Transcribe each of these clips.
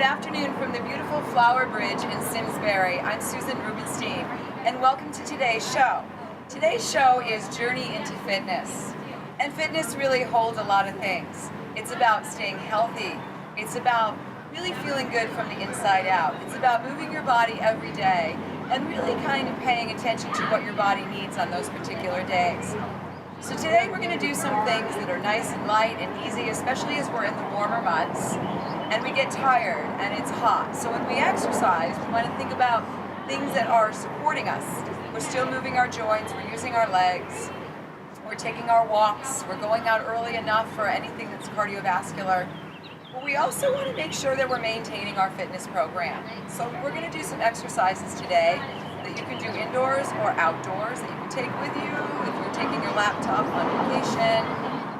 afternoon from the beautiful Flower Bridge in Simsbury. I'm Susan Rubenstein, and welcome to today's show. Today's show is Journey into Fitness. And fitness really holds a lot of things. It's about staying healthy. It's about really feeling good from the inside out. It's about moving your body every day and really kind of paying attention to what your body needs on those particular days. So today we're going to do some things that are nice and light and easy, especially as we're in the warmer months and we get tired and it's hot. So when we exercise, we want to think about things that are supporting us. We're still moving our joints, we're using our legs, we're taking our walks, we're going out early enough for anything that's cardiovascular. But we also want to make sure that we're maintaining our fitness program. So we're going to do some exercises today that you can do indoors or outdoors that you can take with you. If you're taking your laptop on vacation,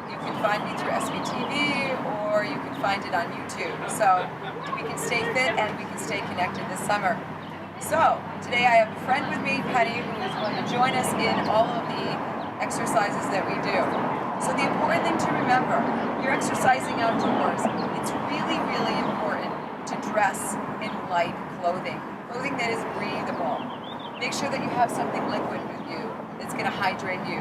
you can find me through SVTV or you can find it on YouTube. So we can stay fit and we can stay connected this summer. So today I have a friend with me, Penny, who is going to join us in all of the exercises that we do. So the important thing to remember, you're exercising outdoors. It's really, really important to dress in light clothing that is breathable. Make sure that you have something liquid with you that's going to hydrate you.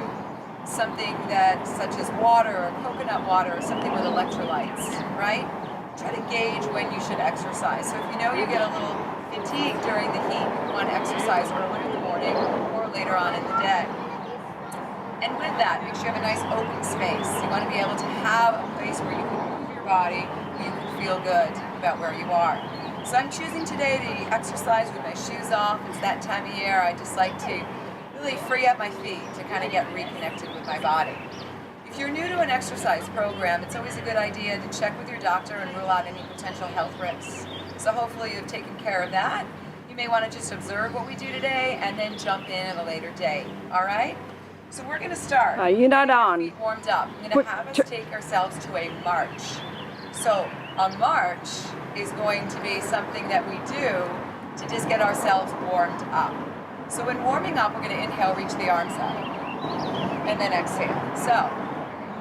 Something that, such as water or coconut water or something with electrolytes, right? Try to gauge when you should exercise. So if you know you get a little fatigued during the heat, you want to exercise earlier in the morning or later on in the day. And with that, make sure you have a nice open space. You want to be able to have a place where you can move your body, where you can feel good about where you are. So I'm choosing today to exercise with my shoes off. It's that time of year. I just like to really free up my feet to kind of get reconnected with my body. If you're new to an exercise program, it's always a good idea to check with your doctor and rule out any potential health risks. So hopefully you've taken care of that. You may want to just observe what we do today and then jump in at a later date. All right? So we're going to start. You're not on. Feet warmed up. I'm going to have us take ourselves to a march. So a march is going to be something that we do to just get ourselves warmed up. So when warming up, we're going to inhale, reach the arms up, and then exhale. So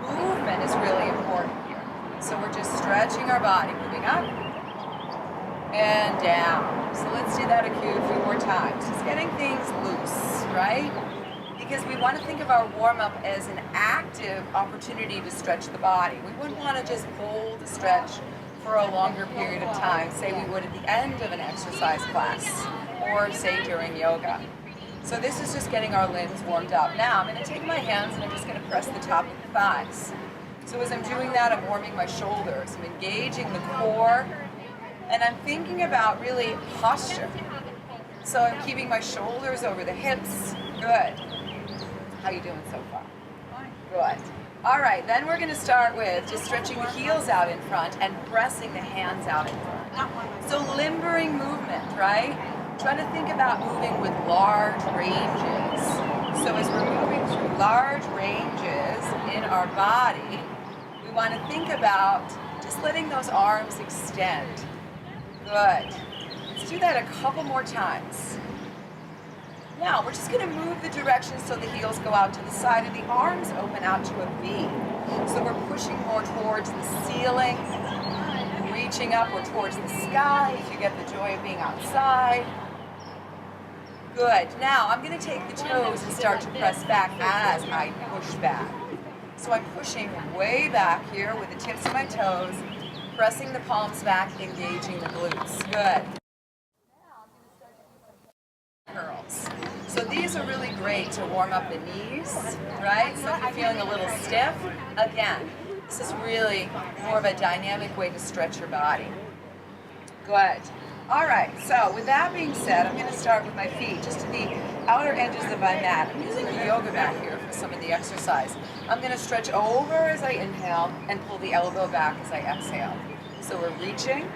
movement is really important here. So we're just stretching our body, moving up and down. So let's do that a few more times. Just getting things loose, right? Because we want to think of our warm-up as an active opportunity to stretch the body. We wouldn't want to just hold a stretch for a longer period of time, say we would at the end of an exercise class, or say during yoga. So this is just getting our limbs warmed up. Now I'm going to take my hands and I'm just going to press the top of the thighs. So as I'm doing that, I'm warming my shoulders, I'm engaging the core, and I'm thinking about really posture. So I'm keeping my shoulders over the hips. Good. How you doing so far? Good. All right, then we're going to start with just stretching the heels out in front and pressing the hands out in front. So limbering movement, right? Trying to think about moving with large ranges. So as we're moving through large ranges in our body, we want to think about just letting those arms extend. Good. Let's do that a couple more times. Now, we're just going to move the direction so the heels go out to the side and the arms open out to a V. So we're pushing more towards the ceiling, reaching upward towards the sky if you get the joy of being outside. Good. Now, I'm going to take the toes and start to press back as I push back. So I'm pushing way back here with the tips of my toes, pressing the palms back, engaging the glutes. Good. Curls. So these are really great to warm up the knees, right? So if you're feeling a little stiff, again, this is really more of a dynamic way to stretch your body. Good. All right, so with that being said, I'm going to start with my feet just to the outer edges of my mat. I'm using a yoga mat here for some of the exercise. I'm going to stretch over as I inhale and pull the elbow back as I exhale. So we're reaching.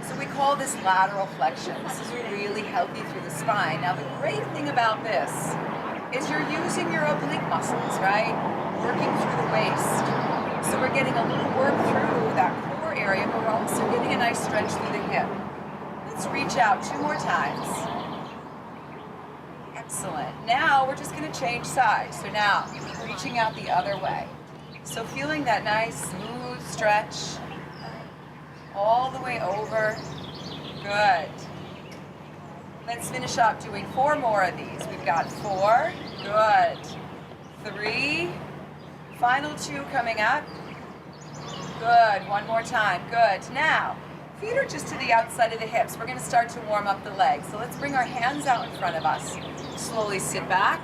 So we call this lateral flexion. This is really healthy through the spine. Now the great thing about this is you're using your oblique muscles, right? Working through the waist. So we're getting a little work through that core area, but we're also getting a nice stretch through the hip. Let's reach out 2 more times. Excellent. Now we're just going to change sides. So now reaching out the other way. So feeling that nice smooth stretch all the the way over. Good. Let's finish up doing 4 more of these. We've got 4. Good. 3. Final 2 coming up. Good. 1 more time. Good. Now, feet are just to the outside of the hips. We're going to start to warm up the legs. So let's bring our hands out in front of us. Slowly sit back.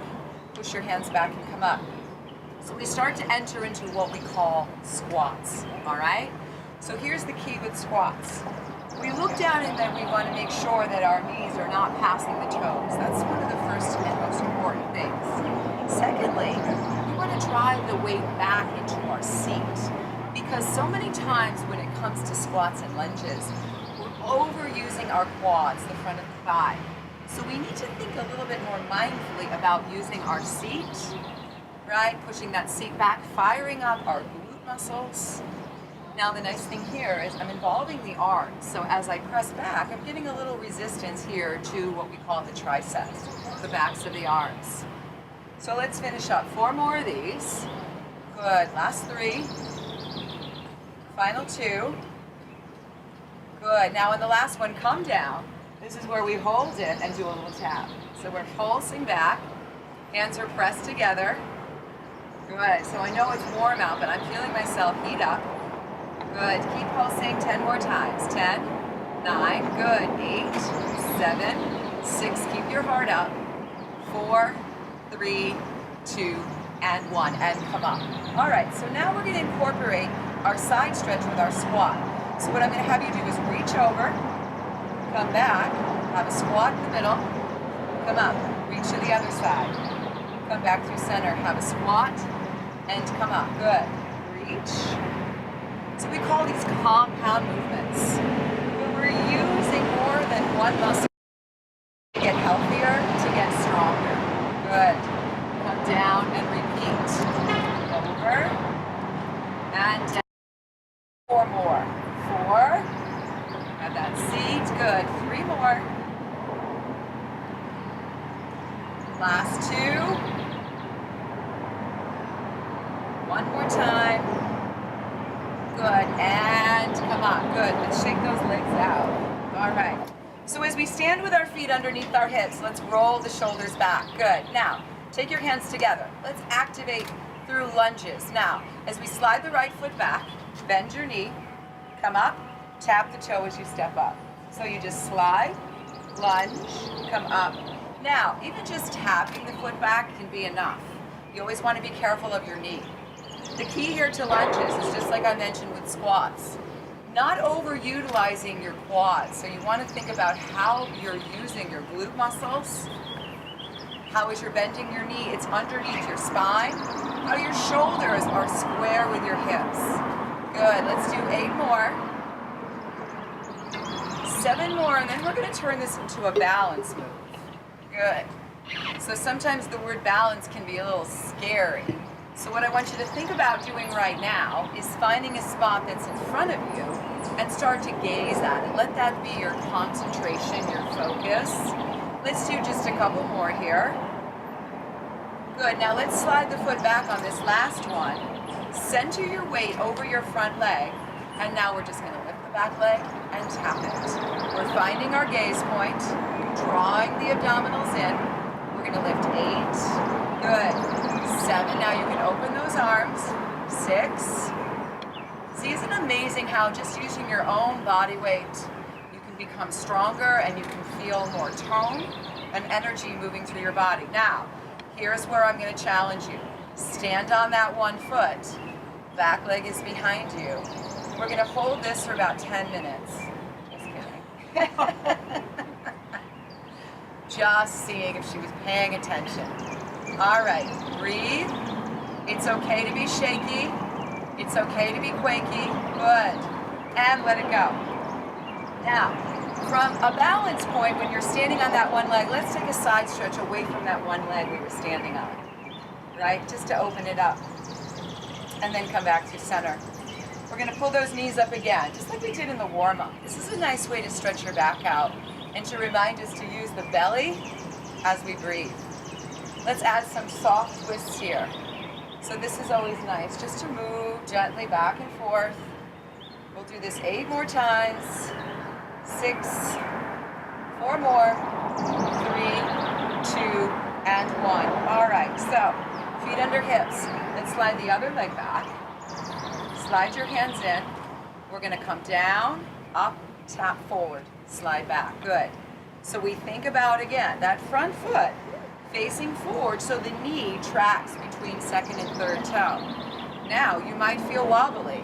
Push your hands back and come up. So we start to enter into what we call squats. All right? So here's the key with squats. We look down and then we want to make sure that our knees are not passing the toes. That's one of the first and most important things. Secondly, we want to drive the weight back into our seat, because so many times when it comes to squats and lunges, we're overusing our quads, the front of the thigh. So we need to think a little bit more mindfully about using our seat, right? Pushing that seat back, firing up our glute muscles. Now the nice thing here is I'm involving the arms, so as I press back, I'm giving a little resistance here to what we call the triceps, the backs of the arms. So let's finish up 4 more of these. Good, last 3. Final 2. Good, now in the last one, come down. This is where we hold it and do a little tap. So we're pulsing back, hands are pressed together. Good, so I know it's warm out, but I'm feeling myself heat up. Good. Keep pulsing 10 more times. 10, 9, good. 8, 7, 6. Keep your heart up. 4, 3, 2, and 1. And come up. All right, so now we're going to incorporate our side stretch with our squat. So what I'm going to have you do is reach over, come back, have a squat in the middle, come up, reach to the other side, come back through center, have a squat, and come up. Good. Reach. So we call these compound movements. When we're using more than one muscle to get healthier, to get stronger. Good. Come down and repeat. Over. And down. 4 more. 4. Have that seat. Good. 3 more. Last 2. 1 more time. Good, and come on, good. Let's shake those legs out. All right. So as we stand with our feet underneath our hips, let's roll the shoulders back. Good. Now, take your hands together. Let's activate through lunges. Now, as we slide the right foot back, bend your knee, come up, tap the toe as you step up. So you just slide, lunge, come up. Now, even just tapping the foot back can be enough. You always want to be careful of your knee. The key here to lunges is just like I mentioned with squats, not overutilizing your quads. So you want to think about how you're using your glute muscles. How is you're bending your knee? It's underneath your spine. How your shoulders are square with your hips. Good, let's do 8 more. 7 more, and then we're going to turn this into a balance move. Good. So sometimes the word balance can be a little scary. So what I want you to think about doing right now is finding a spot that's in front of you and start to gaze at it. Let that be your concentration, your focus. Let's do just a couple more here. Good, now let's slide the foot back on this last one. Center your weight over your front leg, and now we're just going to lift the back leg and tap it. We're finding our gaze point, drawing the abdominals in. We're going to lift 8. Good. 7. Now you can open those arms. 6. See, isn't it amazing how just using your own body weight, you can become stronger and you can feel more tone and energy moving through your body. Now, here's where I'm going to challenge you. Stand on that one foot. Back leg is behind you. We're going to hold this for about 10 minutes. Just kidding. Just seeing if she was paying attention. All right, breathe. It's okay to be shaky. It's okay to be quaky. Good. And let it go. Now, from a balance point, when you're standing on that one leg, let's take a side stretch away from that one leg we were standing on. Right? Just to open it up. And then come back to center. We're going to pull those knees up again, just like we did in the warm-up. This is a nice way to stretch your back out and to remind us to use the belly as we breathe. Let's add some soft twists here. So this is always nice, just to move gently back and forth, We'll do this 8 more times. 6, 4 more, 3, 2, and 1. All right, so feet under hips. Let's slide the other leg back. Slide your hands in. We're gonna come down, up, tap forward, slide back. Good. So we think about, again, that front foot facing forward so the knee tracks between second and third toe. Now, you might feel wobbly.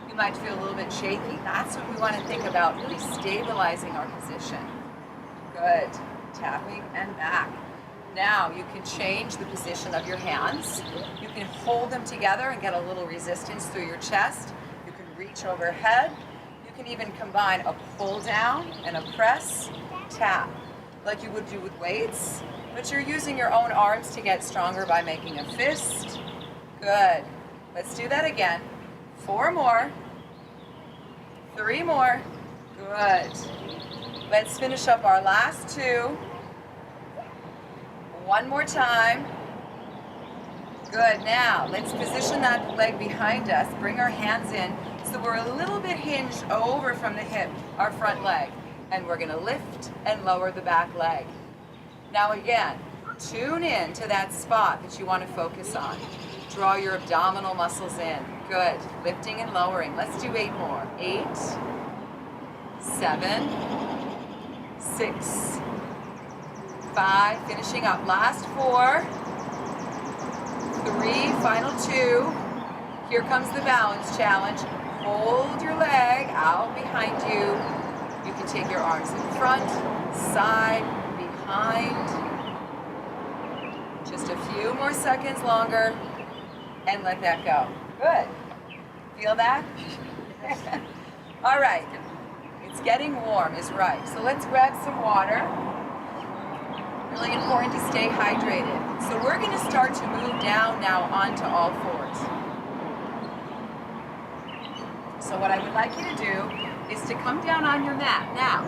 You might feel a little bit shaky. That's what we want to think about, really stabilizing our position. Good. Tapping and back. Now, you can change the position of your hands. You can hold them together and get a little resistance through your chest. You can reach overhead. You can even combine a pull down and a press, tap, like you would do with weights, but you're using your own arms to get stronger by making a fist. Good. Let's do that again. 4 more. 3 more. Good. Let's finish up our last 2. 1 more time. Good. Now, let's position that leg behind us. Bring our hands in so we're a little bit hinged over from the hip, our front leg. And we're going to lift and lower the back leg. Now again, tune in to that spot that you want to focus on. Draw your abdominal muscles in. Good. Lifting and lowering. Let's do 8 more. 8, 7, 6, 5. Finishing up. Last 4, 3, final 2. Here comes the balance challenge. Hold your leg out behind you. You can take your arms in front, side, behind. Just a few more seconds longer and let that go. Good. Feel that? All right. It's getting warm is right. So let's grab some water. Really important to stay hydrated. So we're going to start to move down now onto all fours. So what I would like you to do is to come down on your mat. Now,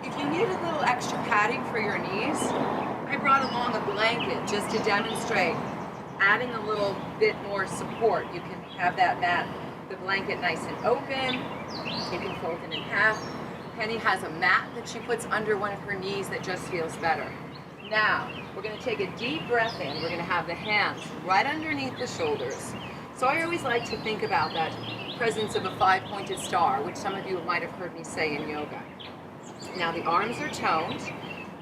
if you need a little extra padding for your knees, I brought along a blanket just to demonstrate adding a little bit more support. You can have that mat, the blanket nice and open. You can fold it in half. Penny has a mat that she puts under one of her knees that just feels better. Now, we're going to take a deep breath in. We're going to have the hands right underneath the shoulders. So I always like to think about that presence of a 5-pointed star, which some of you might have heard me say in yoga. Now the arms are toned.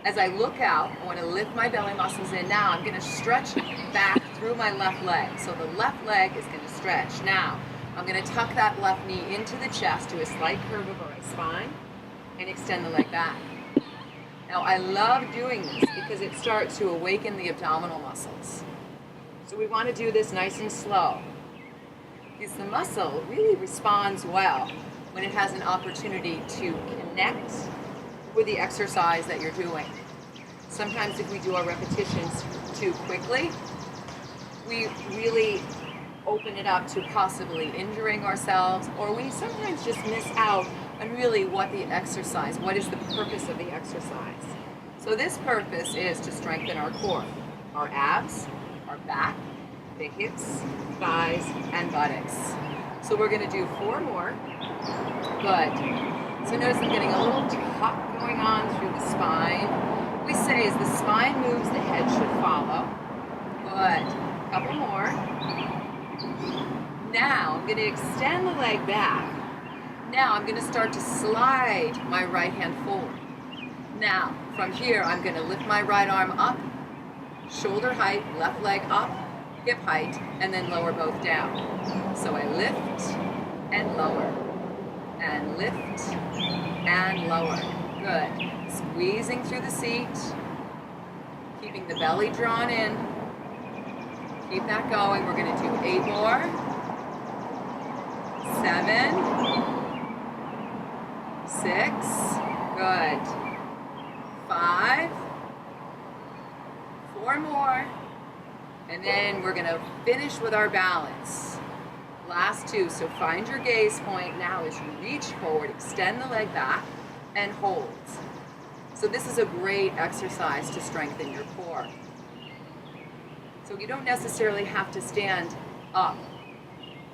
As I look out, I want to lift my belly muscles in. Now I'm going to stretch back through my left leg. So the left leg is going to stretch. Now I'm going to tuck that left knee into the chest to a slight curve of our spine and extend the leg back. Now I love doing this because it starts to awaken the abdominal muscles. So we want to do this nice and slow, because the muscle really responds well when it has an opportunity to connect with the exercise that you're doing. Sometimes if we do our repetitions too quickly, we really open it up to possibly injuring ourselves, or we sometimes just miss out on really what the exercise, what is the purpose of the exercise. So this purpose is to strengthen our core, our abs, our back, the hips, thighs, and buttocks. So we're going to do 4 more. Good. So notice I'm getting a little tuck going on through the spine. We say as the spine moves, the head should follow. Good. Couple more. Now I'm going to extend the leg back. Now I'm going to start to slide my right hand forward. Now from here I'm going to lift my right arm up, shoulder height, left leg up, hip height, and then lower both down. So I lift and lower, and lift and lower. Good. Squeezing through the seat, keeping the belly drawn in. Keep that going. We're going to do 8 more. 7, 6, good. 5, 4 more. And then we're going to finish with our balance. Last 2. So find your gaze point now as you reach forward, extend the leg back, and hold. So this is a great exercise to strengthen your core. So you don't necessarily have to stand up.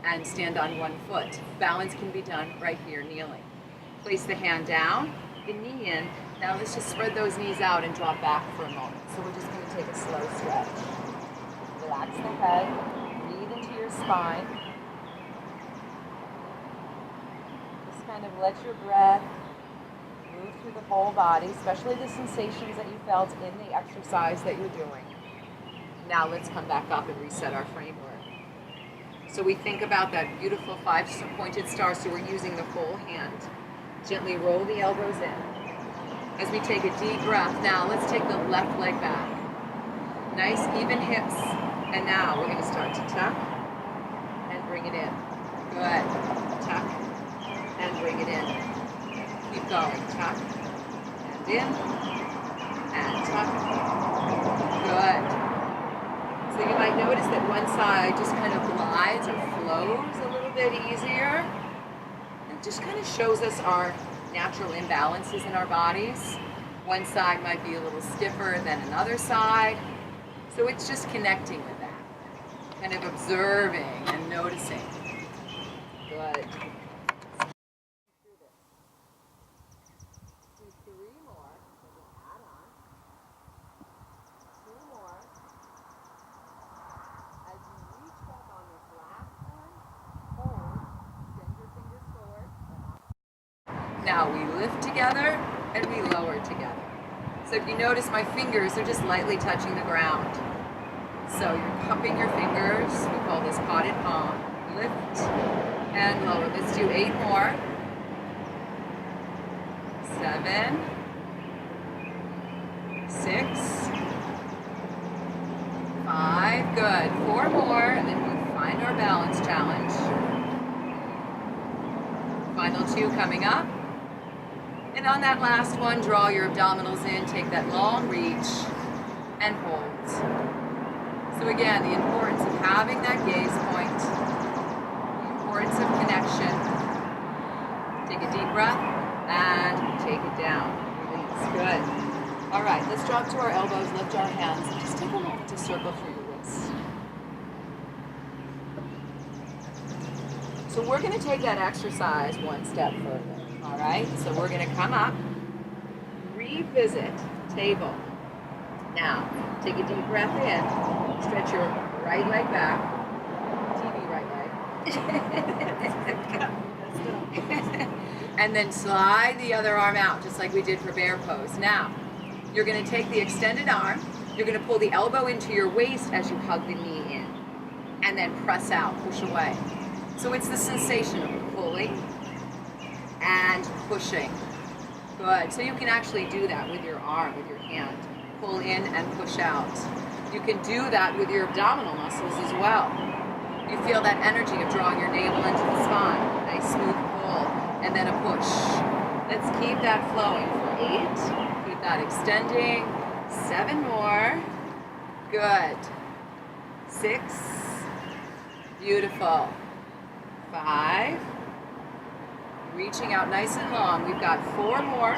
and stand on one foot. Balance can be done right here, kneeling. Place the hand down, the knee in. Now let's just spread those knees out and drop back for a moment. So we're just going to take a slow stretch. Relax the head, breathe into your spine. Just kind of let your breath move through the whole body, especially the sensations that you felt in the exercise that you're doing. Now let's come back up and reset our framework. So we think about that beautiful 5-pointed star, so we're using the whole hand. Gently roll the elbows in. As we take a deep breath, now let's take the left leg back. Nice even hips. And now we're going to start to tuck and bring it in. Good. Tuck and bring it in. Keep going. Tuck and in and tuck. Good. So you might notice that one side just kind of glides or flows a little bit easier. It just kind of shows us our natural imbalances in our bodies. One side might be a little stiffer than another side. So it's just connecting with that. Kind of observing and noticing. Good. Do 3 more. So we'll add on. 2 more. As you reach up on this last one, hold, send your fingers forward. Now we lift together and we lower together. So if you notice my fingers are just lightly touching the ground. So you're cupping your fingers, we call this potted palm. Lift and lower. Let's do 8 more. 7, 6, 5, good. 4 more, and then we find our balance challenge. Final 2 coming up. And on that last one, draw your abdominals in, take that long reach, and hold. So again, the importance of having that gaze point, the importance of connection. Take a deep breath, and take it down. Release, good. All right, let's drop to our elbows, lift our hands, and just take a moment to circle through your wrists. So we're going to take that exercise one step further, all right? So we're going to come up, revisit table. Now, take a deep breath in, stretch your right leg back, TV right leg, and then slide the other arm out, just like we did for bear pose. Now, you're going to take the extended arm, you're going to pull the elbow into your waist as you hug the knee in, and then press out, push away. So it's the sensation of pulling and pushing. Good. So you can actually do that with your arm, with your hand. Pull in and push out. You can do that with your abdominal muscles as well. You feel that energy of drawing your navel into the spine. Nice smooth pull, and then a push. Let's keep that flowing for 8. Keep that extending. 7 more. Good. 6. Beautiful. 5. Reaching out nice and long. We've got 4 more.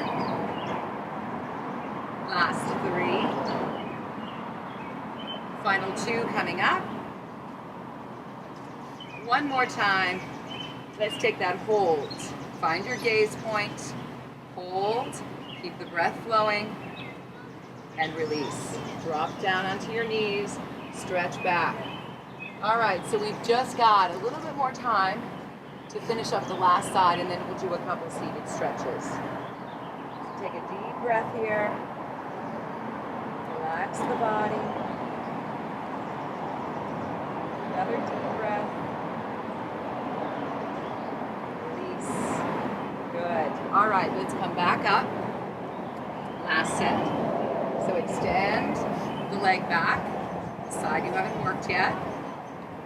Last 3. Final 2 coming up. One more time. Let's take that hold. Find your gaze point. Hold. Keep the breath flowing. And release. Drop down onto your knees. Stretch back. All right, so we've just got a little bit more time to finish up the last side, and then we'll do a couple seated stretches. So take a deep breath here. Relax the body. Another deep breath. Release. Good. All right, let's come back up. Last set. So extend the leg back, the side you haven't worked yet.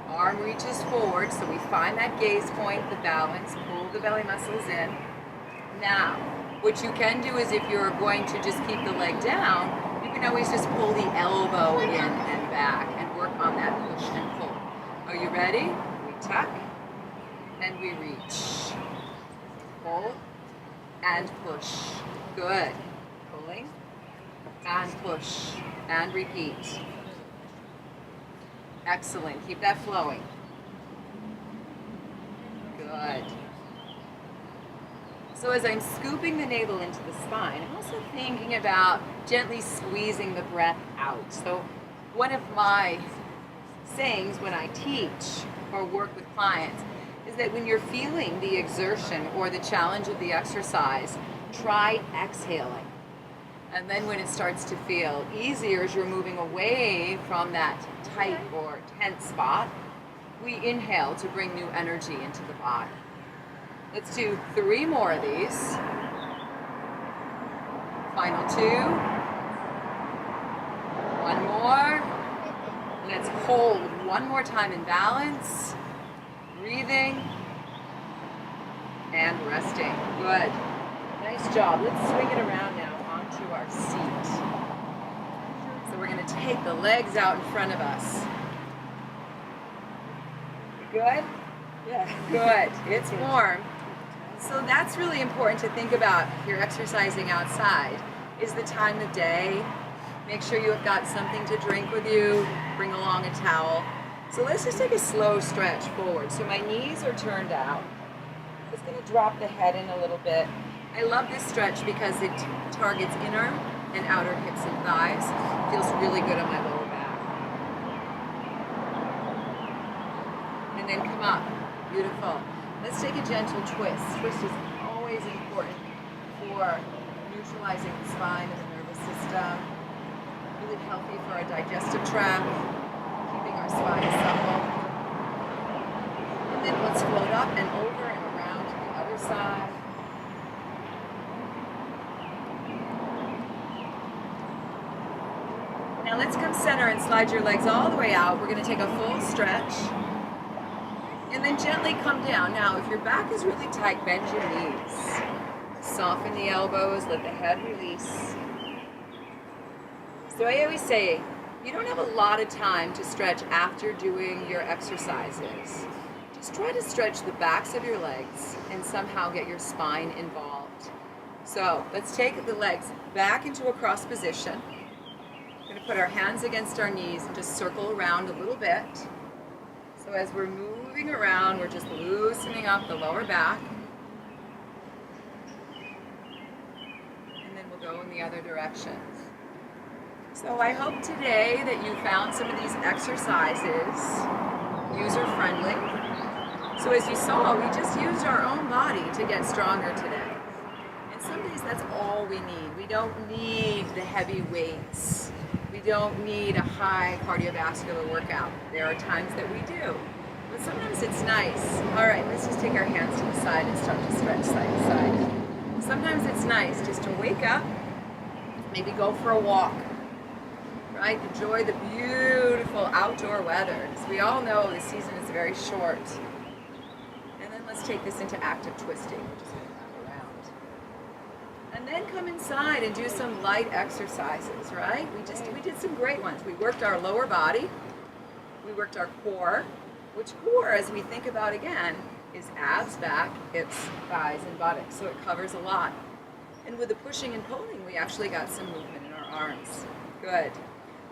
Arm reaches forward, so we find that gaze point, the balance, pull the belly muscles in. Now, what you can do is if you're going to just keep the leg down, you can always just pull the elbow in and back and work on that push and pull. Are you ready? We tuck and we reach. Pull and push. Good. Pulling and push and repeat. Excellent. Keep that flowing. Good. So as I'm scooping the navel into the spine, I'm also thinking about gently squeezing the breath out. So one of my sayings when I teach or work with clients is that when you're feeling the exertion or the challenge of the exercise, try exhaling. And then when it starts to feel easier as you're moving away from that tight or tense spot, we inhale to bring new energy into the body. Let's do 3 more of these. Final 2. 1 more. Let's hold one more time in balance. Breathing. And resting. Good. Nice job. Let's swing it around now onto our seat. So we're going to take the legs out in front of us. Good? Yeah. Good. It's warm. So that's really important to think about if you're exercising outside, is the time of day. Make sure you have got something to drink with you. Bring along a towel. So let's just take a slow stretch forward. So my knees are turned out. I'm just going to drop the head in a little bit. I love this stretch because it targets inner and outer hips and thighs. Feels really good on my lower back. And then come up. Beautiful. Let's take a gentle twist. Twist is always important for neutralizing the spine and the nervous system. Really healthy for our digestive tract, keeping our spine supple. And then let's float up and over and around to the other side. Now let's come center and slide your legs all the way out. We're going to take a full stretch. And then gently come down. Now, if your back is really tight, bend your knees. Soften the elbows, let the head release. So I always say, you don't have a lot of time to stretch after doing your exercises. Just try to stretch the backs of your legs and somehow get your spine involved. So let's take the legs back into a cross position. We're going to put our hands against our knees and just circle around a little bit. So as we're moving around, we're just loosening up the lower back. And then we'll go in the other direction. So I hope today that you found some of these exercises user-friendly. So as you saw, we just used our own body to get stronger today. And some days that's all we need. We don't need the heavy weights. We don't need a high cardiovascular workout. There are times that we do, but sometimes it's nice. All right, let's just take our hands to the side and start to stretch side to side. Sometimes it's nice just to wake up, maybe go for a walk, right? Enjoy the beautiful outdoor weather, because we all know the season is very short. And then let's take this into active twisting. We're just going to wrap around. And then come inside and do some light exercises, right? We did some great ones. We worked our lower body. We worked our core, which core, as we think about again, is abs, back, hips, thighs, and buttocks. So it covers a lot. And with the pushing and pulling, we actually got some movement in our arms. Good.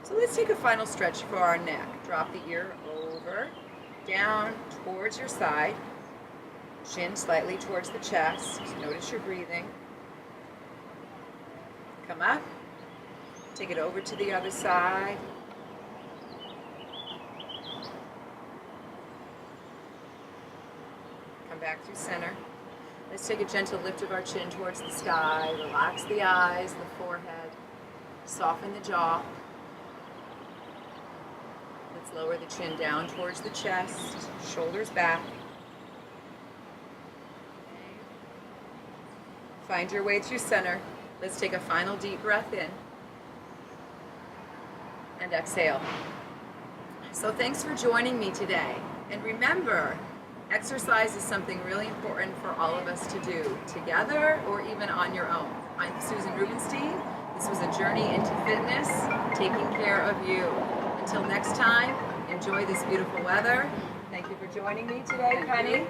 So let's take a final stretch for our neck. Drop the ear over, down towards your side. Chin slightly towards the chest. Notice your breathing. Come up, take it over to the other side. Come back through center. Let's take a gentle lift of our chin towards the sky. Relax the eyes, the forehead. Soften the jaw. Let's lower the chin down towards the chest, shoulders back. Find your way through center. Let's take a final deep breath in and exhale. So thanks for joining me today. And remember, exercise is something really important for all of us to do together or even on your own. I'm Susan Rubenstein. This was a journey into fitness, taking care of you. Until next time, enjoy this beautiful weather. Thank you for joining me today, Penny.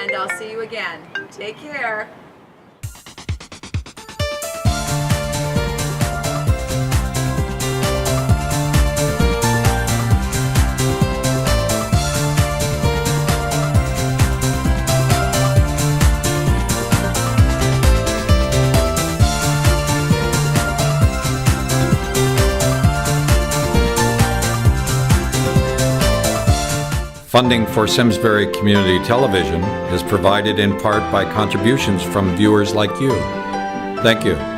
And I'll see you again. Take care. Funding for Simsbury Community Television is provided in part by contributions from viewers like you. Thank you.